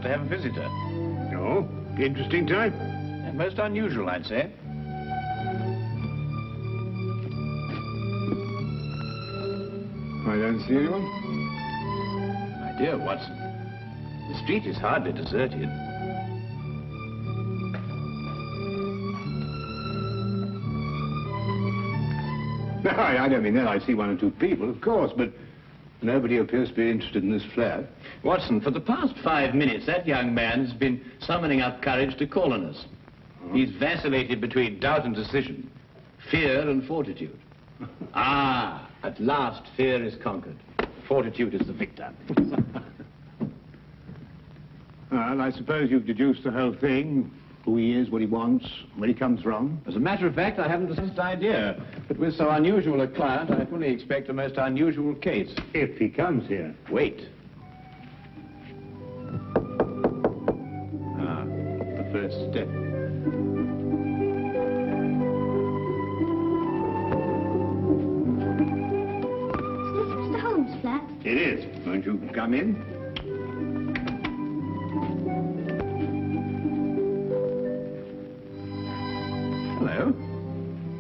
about to have a visitor. Oh, interesting type. And most unusual, I'd say. I don't see anyone. My dear Watson, the street is hardly deserted. No, I don't mean that. I see one or two people, of course, but nobody appears to be interested in this flat. Watson, for the past 5 minutes, that young man has been summoning up courage to call on us. Oh. He's vacillated between doubt and decision, fear and fortitude. Ah, at last fear is conquered. Fortitude is the victor. Well, I suppose you've deduced the whole thing. Who he is, what he wants, where he comes from. As a matter of fact, I haven't the slightest idea. But with so unusual a client, I fully expect a most unusual case. If he comes here. Wait. Ah, the first step. Is this Mr. Holmes' flat? It is. Won't you come in? Hello.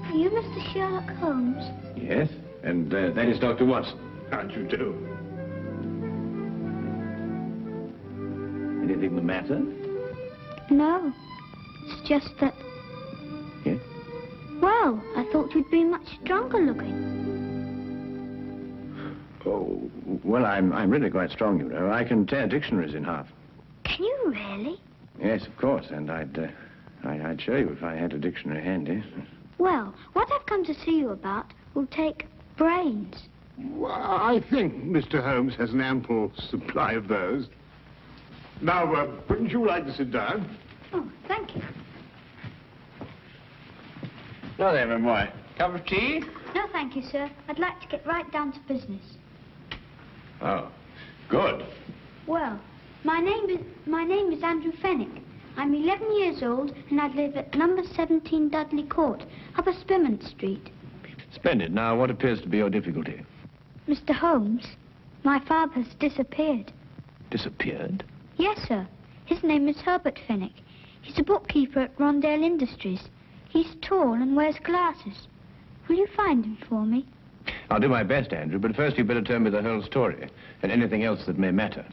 Are you Mr. Sherlock Holmes? Yes, and that is Dr. Watson. How'd you do? Anything the matter? No. It's just that... Yes? Well, I thought you'd be much stronger looking. Oh, well, I'm really quite strong, you know. I can tear dictionaries in half. Can you really? Yes, of course, and I'd show you if I had a dictionary handy. Well, what I've come to see you about will take brains. Well, I think Mr. Holmes has an ample supply of those. Now, wouldn't you like to sit down? Oh, thank you. Now then, my boy. Cup of tea? No, thank you, sir. I'd like to get right down to business. Oh, good. Well, my name is Andrew Fenwick. I'm 11 years old, and I live at number 17 Dudley Court, Upper Spearmint Street. Splendid. Now, what appears to be your difficulty? Mr. Holmes, my father has disappeared. Disappeared? Yes, sir. His name is Herbert Fenwick. He's a bookkeeper at Rondale Industries. He's tall and wears glasses. Will you find him for me? I'll do my best, Andrew, but first you'd better tell me the whole story, and anything else that may matter.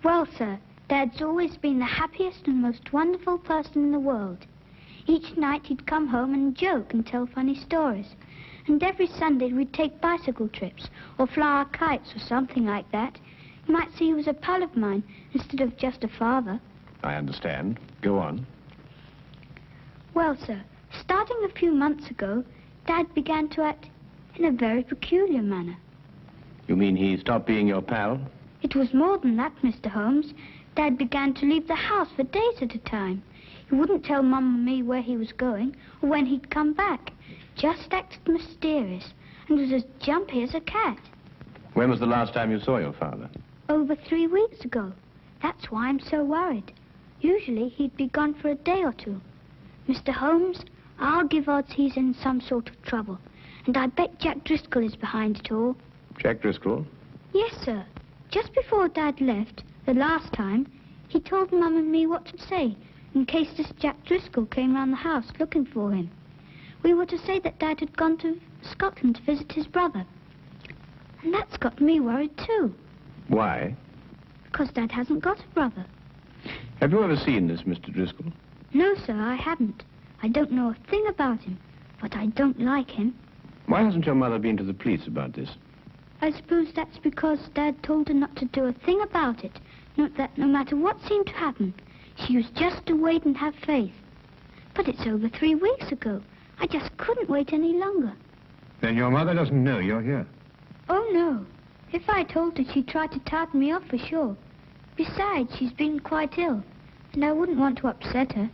Well, sir, Dad's always been the happiest and most wonderful person in the world. Each night he'd come home and joke and tell funny stories. And every Sunday we'd take bicycle trips or fly our kites or something like that. You might see he was a pal of mine instead of just a father. I understand. Go on. Well, sir, starting a few months ago, Dad began to act in a very peculiar manner. You mean he stopped being your pal? It was more than that, Mr. Holmes. Dad began to leave the house for days at a time. He wouldn't tell Mum and me where he was going or when he'd come back. Just acted mysterious and was as jumpy as a cat. When was the last time you saw your father? Over 3 weeks ago. That's why I'm so worried. Usually he'd be gone for a day or two. Mr. Holmes, I'll give odds he's in some sort of trouble. And I bet Jack Driscoll is behind it all. Jack Driscoll? Yes, sir. Just before Dad left, the last time, he told Mum and me what to say in case this Jack Driscoll came round the house looking for him. We were to say that Dad had gone to Scotland to visit his brother. And that's got me worried too. Why? Because Dad hasn't got a brother. Have you ever seen this Mr. Driscoll? No, sir, I haven't. I don't know a thing about him, but I don't like him. Why hasn't your mother been to the police about this? I suppose that's because Dad told her not to do a thing about it. Not that no matter what seemed to happen, she was just to wait and have faith. But it's over 3 weeks ago. I just couldn't wait any longer. Then your mother doesn't know you're here? Oh, no. If I told her, she'd try to tartan me off for sure. Besides, she's been quite ill, and I wouldn't want to upset her.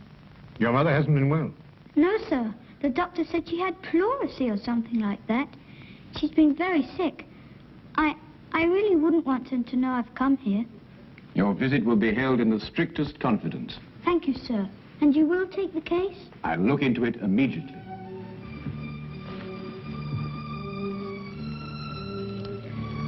Your mother hasn't been well? No, sir. The doctor said she had pleurisy or something like that. She's been very sick. I really wouldn't want them to know I've come here. Your visit will be held in the strictest confidence. Thank you, sir. And you will take the case? I'll look into it immediately.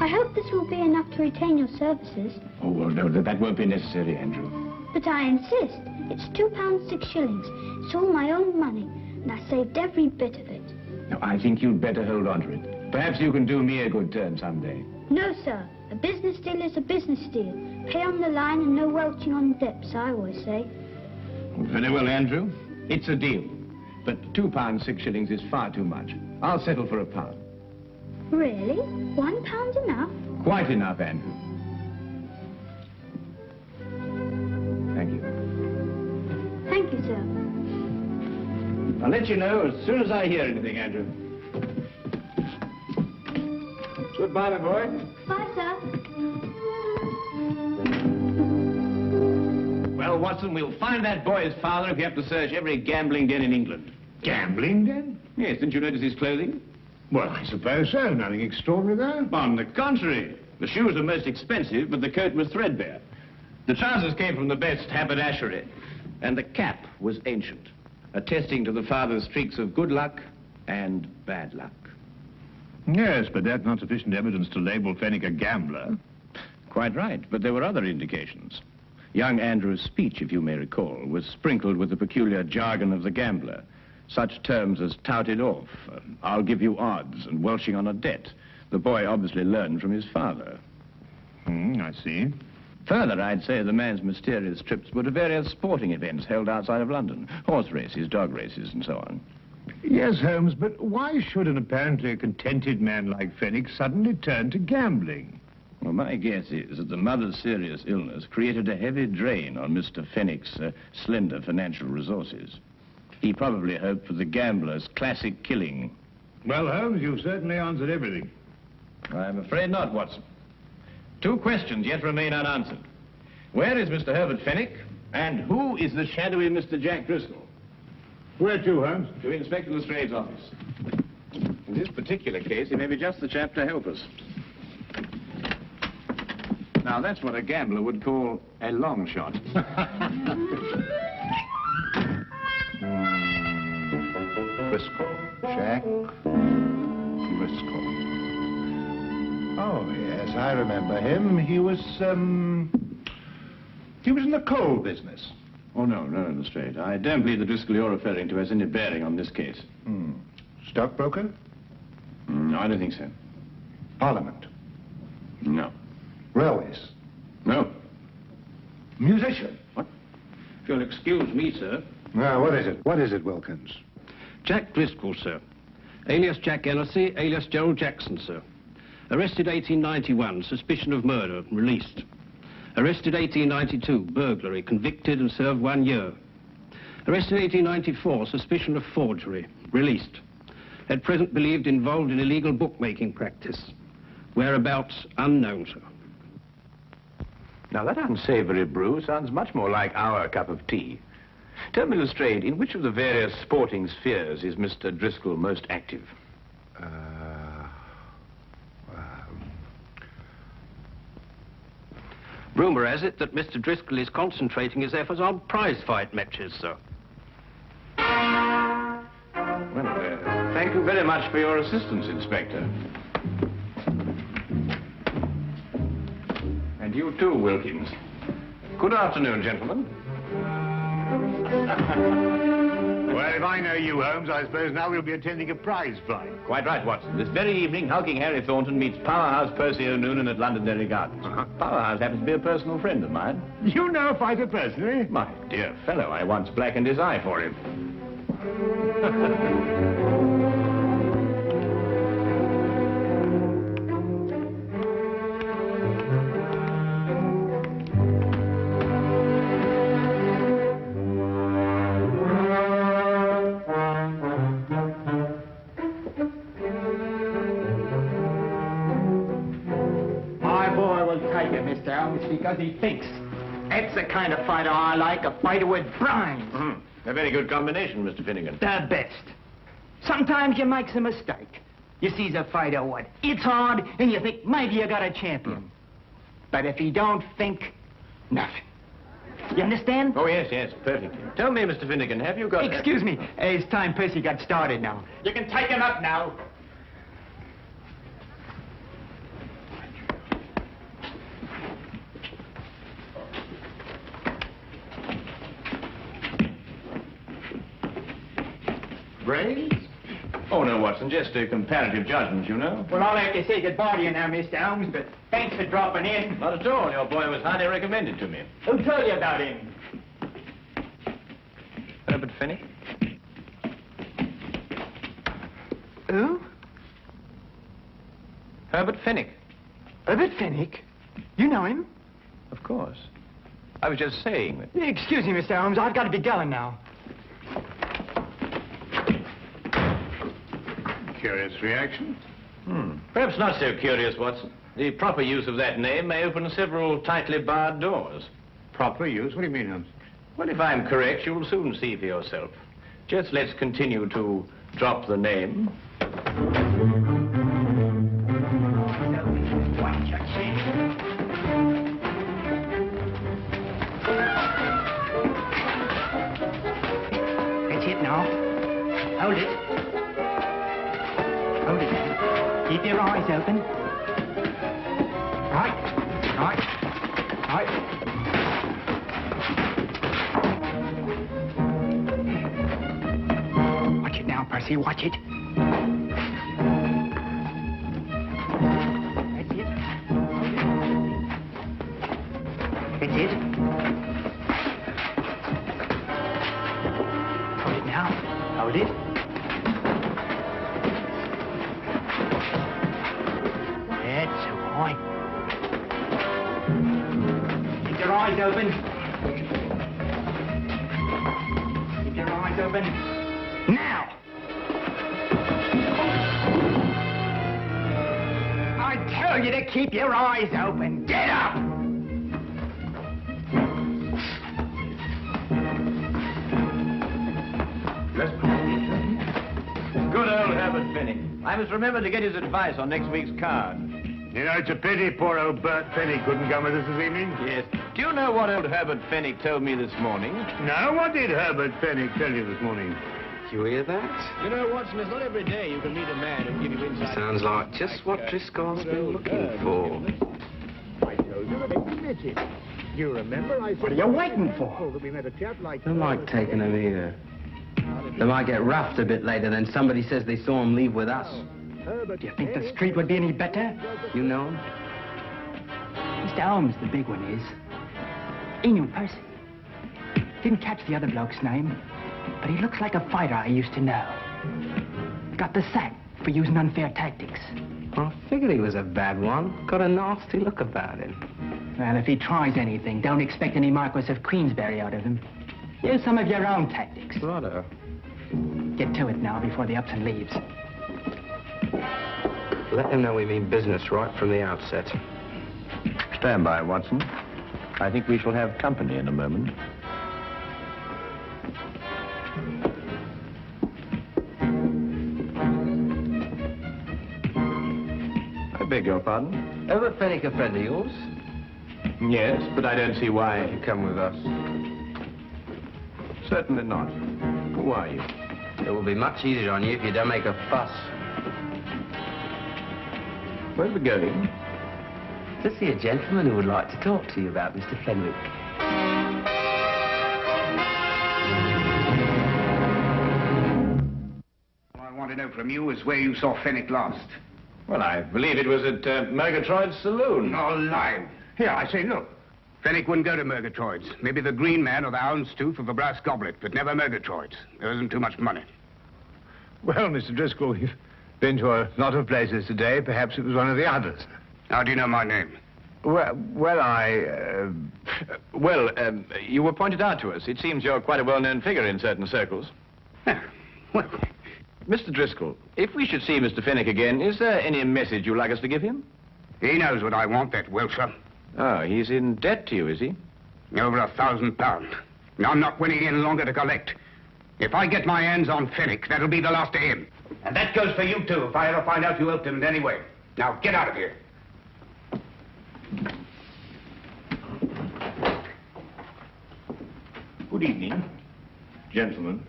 I hope this will be enough to retain your services. Oh, well, no, that won't be necessary, Andrew. But I insist. It's £2 6 shillings. It's all my own money, and I saved every bit of it. Now, I think you'd better hold on to it. Perhaps you can do me a good turn someday. No, sir. A business deal is a business deal. Pay on the line and no welching on dips, I always say. Very well, Andrew. It's a deal. But £2 6 shillings is far too much. I'll settle for £1. Really? £1 enough? Quite enough, Andrew. Thank you. Thank you, sir. I'll let you know as soon as I hear anything, Andrew. Goodbye, my boy. Bye, sir. Well, Watson, we'll find that boy's father if you have to search every gambling den in England. Gambling, then? Yes, didn't you notice his clothing? Well, I suppose so. Nothing extraordinary there. On the contrary. The shoes were most expensive, but the coat was threadbare. The trousers came from the best haberdashery, and the cap was ancient, attesting to the father's streaks of good luck and bad luck. Yes, but that's not sufficient evidence to label Fenwick a gambler. Quite right, but there were other indications. Young Andrew's speech, if you may recall, was sprinkled with the peculiar jargon of the gambler. Such terms as touted off, I'll give you odds, and welching on a debt. The boy obviously learned from his father. I see. Further, I'd say the man's mysterious trips were to various sporting events held outside of London. Horse races, dog races, and so on. Yes, Holmes, but why should an apparently contented man like Fenwick suddenly turn to gambling? Well, my guess is that the mother's serious illness created a heavy drain on Mr. Fenwick's slender financial resources. He probably hoped for the gambler's classic killing. Well, Holmes, you've certainly answered everything. I'm afraid not, Watson. 2 questions yet remain unanswered. Where is Mr. Herbert Fenwick? And who is the shadowy Mr. Jack Driscoll? Where to, Holmes? To Inspector Lestrade's office. In this particular case, he may be just the chap to help us. Now, that's what a gambler would call a long shot. Driscoll. Jack Driscoll. Oh, yes, I remember him. He was in the coal business. Oh, no, Lestrade. I don't believe the Driscoll you're referring to has any bearing on this case. Stockbroker? No, I don't think so. Parliament? No. Railways? No. Musician? What? If you'll excuse me, sir. Now, what is it? What is it, Wilkins? Jack Driscoll, sir. Alias Jack Ellerslie, alias Gerald Jackson, sir. Arrested 1891, suspicion of murder, released. Arrested 1892, burglary, convicted and served 1 year. Arrested 1894, suspicion of forgery, released. At present believed involved in illegal bookmaking practice. Whereabouts unknown, sir. Now, that unsavory brew sounds much more like our cup of tea. Tell me, Lestrade, in which of the various sporting spheres is Mr. Driscoll most active? Rumour has it that Mr. Driscoll is concentrating his efforts on prize fight matches, sir. Well, thank you very much for your assistance, Inspector. And you too, Wilkins. Good afternoon, gentlemen. Well, if I know you, Holmes, I suppose now we'll be attending a prize fight. Quite right, Watson. This very evening, hulking Harry Thornton meets Powerhouse Percy O'Noonan at Londonderry Gardens. Powerhouse happens to be a personal friend of mine. You know a fighter personally? My dear fellow, I once blackened his eye for him. Because he thinks. That's the kind of fighter I like, a fighter with brains. A very good combination, Mr. Finnegan. The best. Sometimes you makes a mistake. You sees a fighter what? It's hard, and you think maybe you got a champion. But if he don't think, nothing. You understand? Oh, yes, perfectly. Tell me, Mr. Finnegan, have you got... Excuse me. It's time Percy got started now. You can take him up now. Brains? Oh, no, Watson, just a comparative judgment, you know. Well, I'll have to say goodbye to you now, Mr. Holmes, but thanks for dropping in. Not at all. Your boy was highly recommended to me. Who told you about him? Herbert Fennick? Who? Herbert Fennick. Herbert Fennick? You know him? Of course. I was just saying that. Excuse me, Mr. Holmes, I've got to be going now. Curious reaction. Perhaps not so curious, Watson. The proper use of that name may open several tightly barred doors. Proper use? What do you mean, Holmes? Well, if I'm correct, you'll soon see for yourself. Just let's continue to drop the name. That's it now. Hold it. Hold it now. Keep your eyes open. Right. Watch it now, Percy. Watch it. That's it. That's it. Hold it now. Hold it. That's right. Keep your eyes open. Keep your eyes open. Now! I tell you to keep your eyes open. Get up! Good old Herbert Fennick. I must remember to get his advice on next week's card. You know, it's a pity poor old Bert Fennick couldn't come with us this evening. Yes. Do you know what old Herbert Fennick told me this morning? No, what did Herbert Fennick tell you this morning? You hear that? You know, Watson, it's not every day you can meet a man who'll give you insight. Sounds like just what Driscoll's been looking for. I told you that admit it. You remember I said... What are you waiting for? That we met a chap like... Don't like taking him either. They might get roughed a bit later, then somebody says they saw him leave with us. Do you think the street would be any better? You know him? Mr. Holmes, the big one is. He knew Percy. Didn't catch the other bloke's name, but he looks like a fighter I used to know. Got the sack for using unfair tactics. I figured he was a bad one. Got a nasty look about him. Well, if he tries anything, don't expect any Marquis of Queensberry out of him. Use some of your own tactics. Righto. Get to it now before the Upton leaves. Let him know we mean business right from the outset. Stand by, Watson. I think we shall have company in a moment. I beg your pardon? Herbert Fennick a friend of yours? Yes, but I don't see why. You come with us. Certainly not. Who are you? It will be much easier on you if you don't make a fuss. Where are we going? To see a gentleman who would like to talk to you about Mr. Fenwick. All I want to know from you is where you saw Fenwick last. Well, I believe it was at Murgatroyd's saloon. No lie. Here, I say, look. Fenwick wouldn't go to Murgatroyd's. Maybe the Green Man or the Houndstooth or the Brass Goblet, but never Murgatroyd's. There isn't too much money. Well, Mr. Driscoll, we've been to a lot of places today. Perhaps it was one of the others. How do you know my name? Well, You were pointed out to us. It seems you're quite a well-known figure in certain circles. Well, Mr. Driscoll, if we should see Mr. Fenwick again, is there any message you'd like us to give him? he knows what I want, that Wilshire. Oh, he's in debt to you, is he? Over £1,000. I'm not willing any longer to collect. If I get my hands on Fenwick, that'll be the last of him. And that goes for you, too, if I ever find out you helped him in any way. Now, get out of here. Good evening, gentlemen.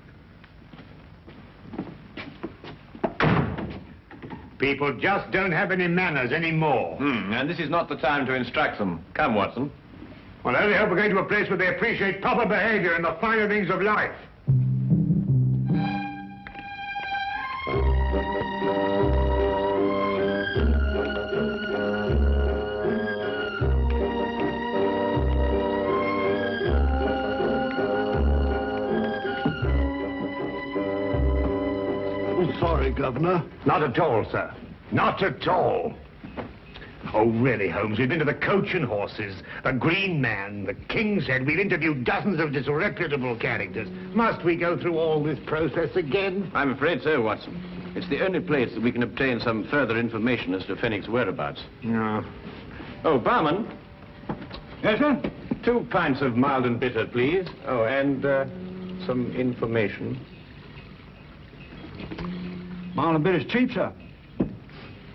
People just don't have any manners anymore. And this is not the time to instruct them. Come, Watson. Well, I only hope we're going to a place where they appreciate proper behavior and the finer things of life. so sorry, Governor. Not at all, sir. Not at all. Oh, really, Holmes, we've been to the Coach and Horses, the Green Man, the King's Head. We've interviewed dozens of disreputable characters. Must we go through all this process again? I'm afraid so, Watson. It's the only place that we can obtain some further information as to Fenwick's whereabouts. No. Oh, barman. Yes, sir? 2 pints of mild and bitter, please. Oh, and some information. Mild and bitter's cheap, sir.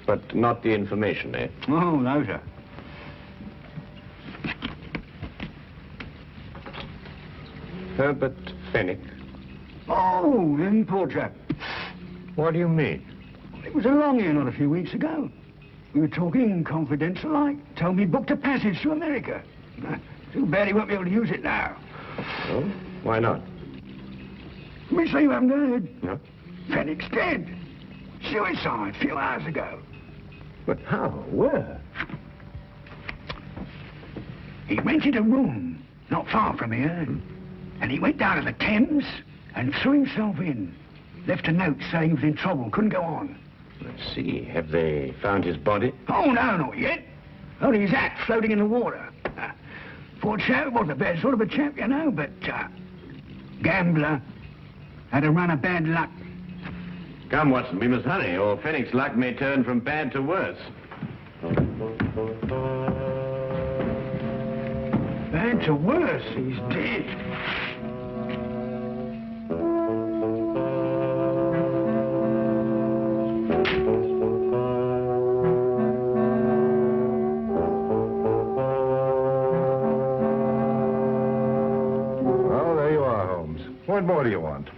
But not the information, eh? Oh, no, sir. Herbert Fenwick. Oh, him, poor chap. What do you mean? It was along here not a few weeks ago. We were talking confidential like. Told me he booked a passage to America. Too bad he won't be able to use it now. Oh? Why not? Me say you haven't heard. No. Fenwick's dead. Suicide a few hours ago. But how? Where? He rented a room not far from here. And he went down to the Thames and threw himself in. Left a note saying he was in trouble, couldn't go on. Let's see. Have they found his body? Oh, no, not yet. Only his hat floating in the water. Poor chap, wasn't a bad sort of a chap, you know, but gambler. Had a run of bad luck. Come, Watson, we must hurry, or Fenwick's luck may turn from bad to worse. Bad to worse, he's dead. Well, there you are, Holmes. What more do you want?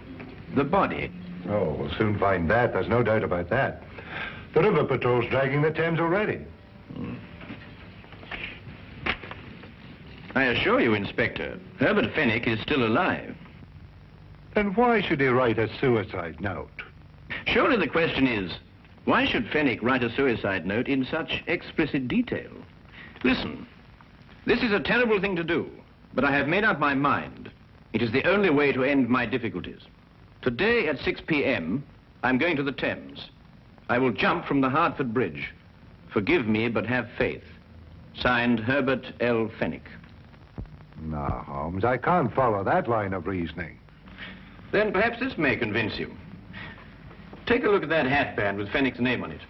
The body. Oh, we'll soon find that. There's no doubt about that. The river patrol's dragging the Thames already. I assure you, Inspector, Herbert Fenwick is still alive. Then why should he write a suicide note? Surely the question is, why should Fenwick write a suicide note in such explicit detail? Listen, this is a terrible thing to do, but I have made up my mind. It is the only way to end my difficulties. Today at 6 p.m., I'm going to the Thames. I will jump from the Hertford Bridge. Forgive me, but have faith. Signed, Herbert L. Fenwick. No, Holmes, I can't follow that line of reasoning. Then perhaps this may convince you. Take a look at that hatband with Fenwick's name on it.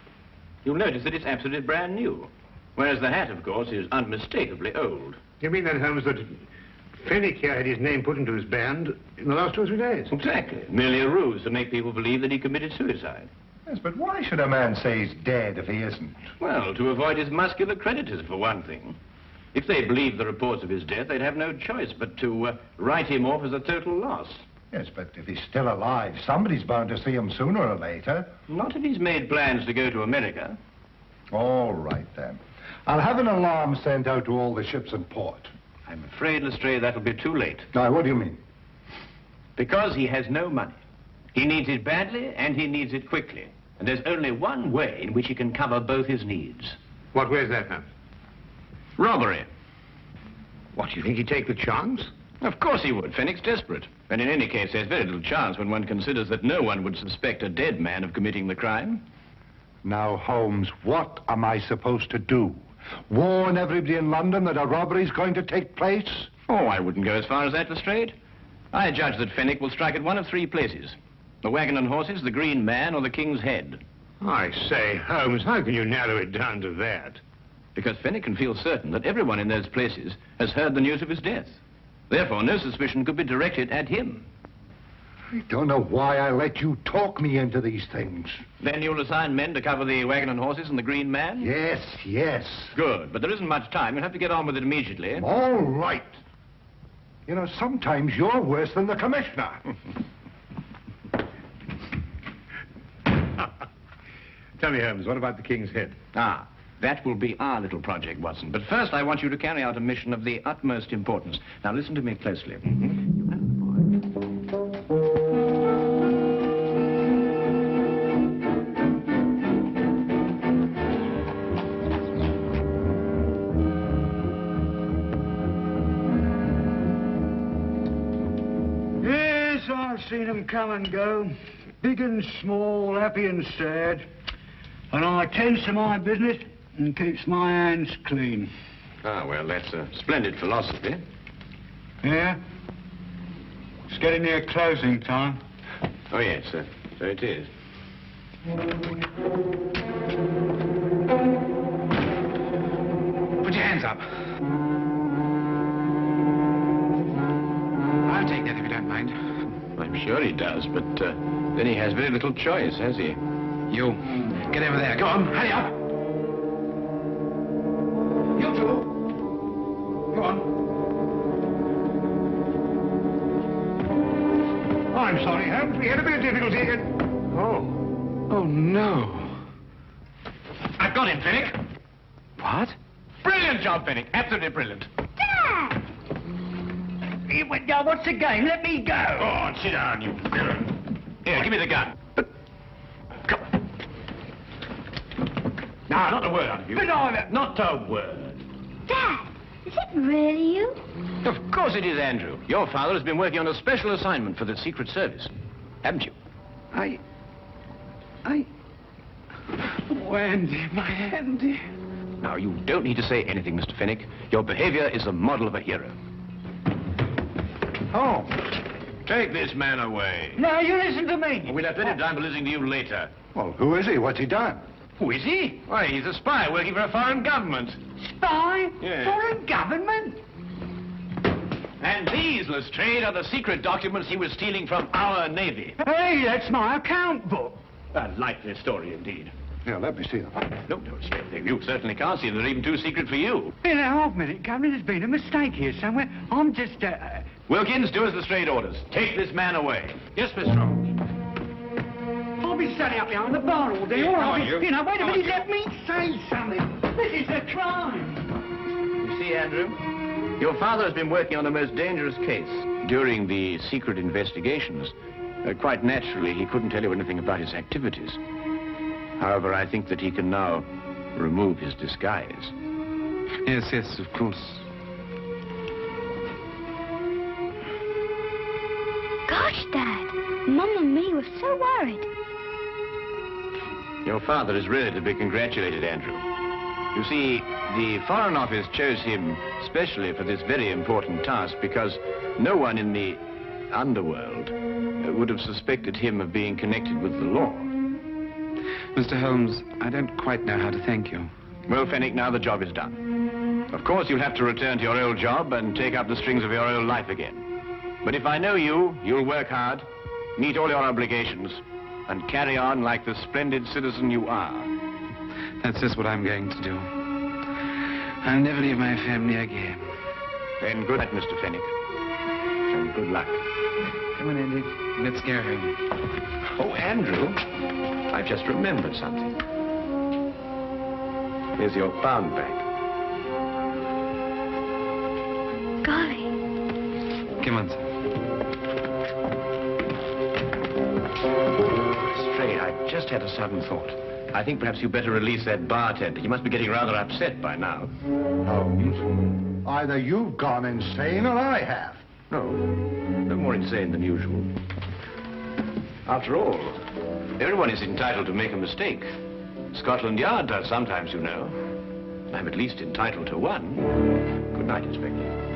You'll notice that it's absolutely brand new. Whereas the hat, of course, is unmistakably old. You mean then, Holmes, that Fenwick here had his name put into his band in the last 2 or 3 days? Exactly. Merely a ruse to make people believe that he committed suicide. Yes, but why should a man say he's dead if he isn't? Well, to avoid his muscular creditors, for one thing. If they believed the reports of his death, they'd have no choice but to write him off as a total loss. Yes, but if he's still alive, somebody's bound to see him sooner or later. Not if he's made plans to go to America. All right, then. I'll have an alarm sent out to all the ships in port. I'm afraid, Lestrade, that'll be too late. Now, what do you mean? Because he has no money. He needs it badly, and he needs it quickly. And there's only one way in which he can cover both his needs. What way is that, Holmes? Robbery. What, do you think he'd take the chance? Of course he would. Fenwick's desperate. And in any case, there's very little chance when one considers that no one would suspect a dead man of committing the crime. Now, Holmes, what am I supposed to do? Warn everybody in London that a robbery's going to take place? Oh, I wouldn't go as far as that, Lestrade. I judge that Fenwick will strike at one of 3 places. The Wagon and Horses, the Green Man, or the King's Head. I say, Holmes, how can you narrow it down to that? Because Fenwick can feel certain that everyone in those places has heard the news of his death. Therefore, no suspicion could be directed at him. I don't know why I let you talk me into these things. Then you'll assign men to cover the Wagon and Horses and the Green Man? Yes, yes. Good, but there isn't much time. You'll have to get on with it immediately. All right. You know, sometimes you're worse than the commissioner. Tell me, Holmes, what about the King's Head? Ah, that will be our little project, Watson. But first, I want you to carry out a mission of the utmost importance. Now, listen to me closely. Yes, I've seen them come and go. big and small, happy and sad. And I tends to my business and keeps my hands clean. Ah, well, that's a splendid philosophy. Yeah? It's getting near closing time. Oh, yes, sir. So it is. Put your hands up. I'll take that if you don't mind. I'm sure he does, but then he has very little choice, has he? You, get over there. Go on, hurry up. You two. Go on. I'm sorry, Holmes. We had a bit of difficulty again. Oh. Oh, no. I've got him, Fenwick. What? Brilliant job, Fenwick. Absolutely brilliant. Dad! Now, what's the game? Let me go. Go on, sit down, you villain. Here, give me the gun. Come. Now, not a word out of you. But I... Not a word. Dad, is it really you? Of course it is, Andrew. Your father has been working on a special assignment for the Secret Service. Haven't you? Oh, Andy, my Andy. Now, you don't need to say anything, Mr. Fenwick. Your behavior is the model of a hero. Oh, take this man away. Now, you listen to me. We'll have plenty of time for listening to you later. Well, who is he? What's he done? Who is he? Why, he's a spy working for a foreign government. Spy? Yes. Foreign government? And these, Lestrade, are the secret documents he was stealing from our Navy. Hey, that's my account book. A likely story, indeed. Here, let me see them. No, you certainly can't see them. They're even too secret for you. Now, I've minute, Governor. There's been a mistake here somewhere. I'm just, Wilkins, do as Lestrade orders. Take this man away. Yes, Miss Strong. I'll be standing up behind the bar all day. Yeah, Or come I'll on, be... you. know, wait a Come on, minute. you. Let me say something. This is a crime. You see, Andrew, your father has been working on a most dangerous case. During the secret investigations, quite naturally, he couldn't tell you anything about his activities. However, I think that he can now remove his disguise. Yes, of course. Gosh, Dad, Mum and me were so worried. Your father is really to be congratulated, Andrew. You see, the Foreign Office chose him specially for this very important task because no one in the underworld would have suspected him of being connected with the law. Mr. Holmes, I don't quite know how to thank you. Well, Fenwick, now the job is done. Of course, you'll have to return to your old job and take up the strings of your old life again. But if I know you, you'll work hard, meet all your obligations, and carry on like the splendid citizen you are. That's just what I'm going to do. I'll never leave my family again. Then good night, Mr. Fenwick. And good luck. Come on, Andy. Let's go home. Oh, Andrew, I've just remembered something. Here's your pound bag. Golly. Come on, sir. Lestrade, I've just had a sudden thought. I think perhaps you'd better release that bartender. He must be getting rather upset by now. Holmes, either you've gone insane or I have. No more insane than usual. After all, everyone is entitled to make a mistake. Scotland Yard does sometimes, you know. I'm at least entitled to one. Good night, Inspector.